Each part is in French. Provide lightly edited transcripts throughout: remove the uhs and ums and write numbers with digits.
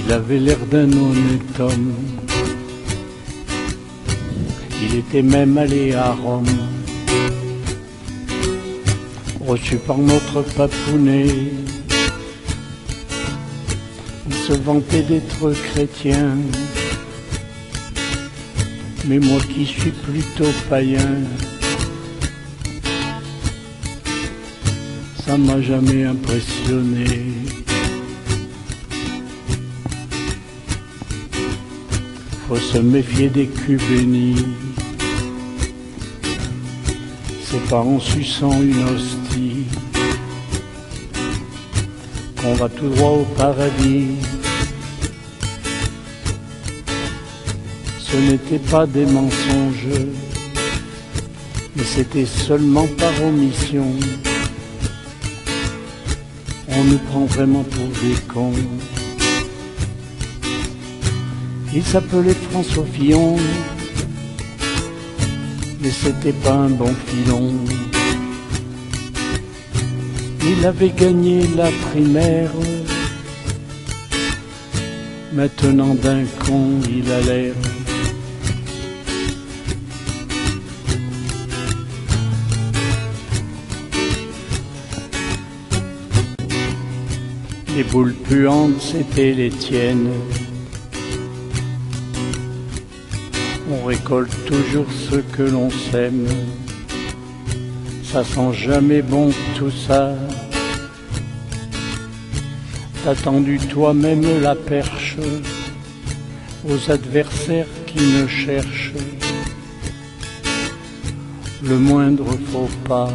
Il avait l'air d'un honnête homme. Il était même allé à Rome, reçu par notre papounet. Il se vantait d'être chrétien, mais moi qui suis plutôt païen, ça m'a jamais impressionné. Faut se méfier des culs bénis, c'est pas en suçant une hostie qu'on va tout droit au paradis. Ce n'était pas des mensonges, mais c'était seulement par omission. On nous prend vraiment pour des cons. Il s'appelait François Fillon, mais c'était pas un bon filon. Il avait gagné la primaire, maintenant d'un con il a l'air. Les boules puantes c'était les tiennes. On récolte toujours ce que l'on sème. Ça sent jamais bon tout ça. T'as tendu toi-même la perche aux adversaires qui ne cherchent le moindre faux pas.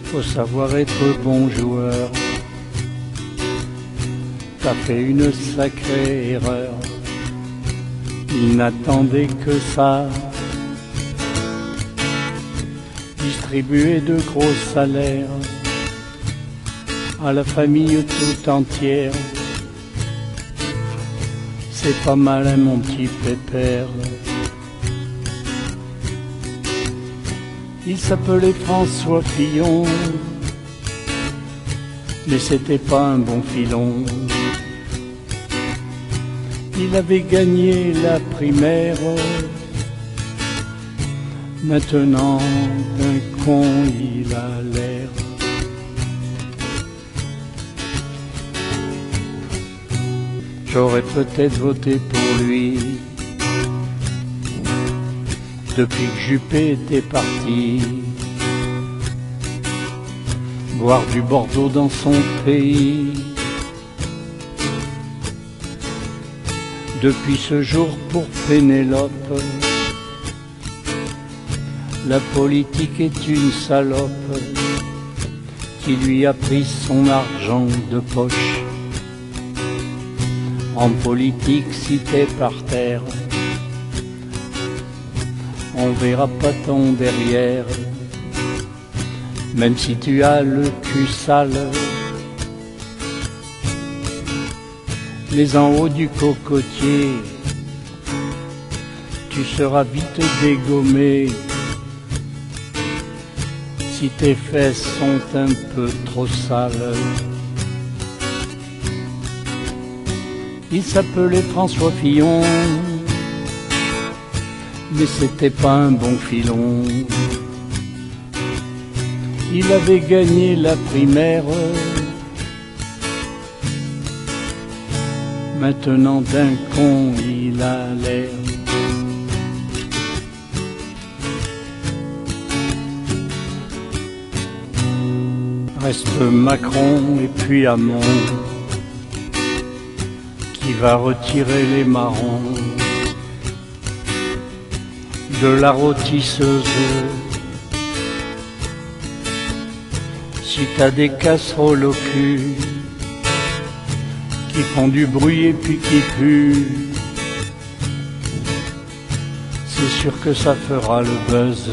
Faut savoir être bon joueur. T'as fait une sacrée erreur. Il n'attendait que ça, distribuer de gros salaires à la famille tout entière. C'est pas malin mon petit pépère. Il s'appelait François Fillon, mais c'était pas un bon filon. Il avait gagné la primaire, maintenant d'un con il a l'air. J'aurais peut-être voté pour lui, depuis que Juppé était parti, boire du Bordeaux dans son pays. Depuis ce jour pour Pénélope, la politique est une salope qui lui a pris son argent de poche. En politique, si t'es par terre, on verra pas ton derrière. Même si tu as le cul sale, mais en haut du cocotier, tu seras vite dégommé si tes fesses sont un peu trop sales. Il s'appelait François Fillon, mais c'était pas un bon filon. Il avait gagné la primaire, maintenant d'un con il a l'air. Reste Macron et puis Hamon, qui va retirer les marrons de la rôtisseuse. Si t'as des casseroles au cul qui font du bruit et puis qui puent, c'est sûr que ça fera le buzz.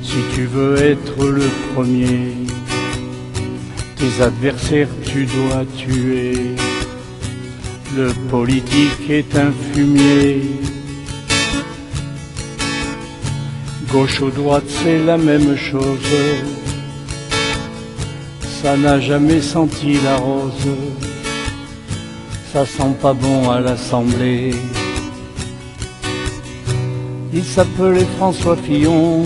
Si tu veux être le premier, tes adversaires tu dois tuer. Le politique est un fumier. Gauche ou droite c'est la même chose. ça n'a jamais senti la rose, ça sent pas bon à l'Assemblée. Il s'appelait François Fillon,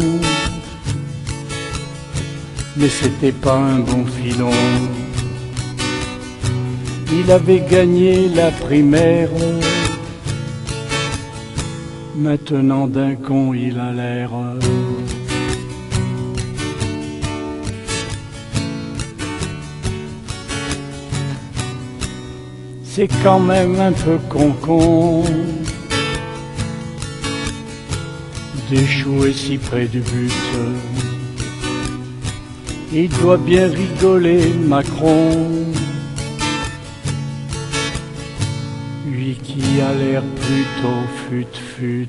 mais c'était pas un bon filon. Il avait gagné la primaire, maintenant d'un con il a l'air. C'est quand même un peu con d'échouer si près du but. Il doit bien rigoler, Macron, lui qui a l'air plutôt fut-fut.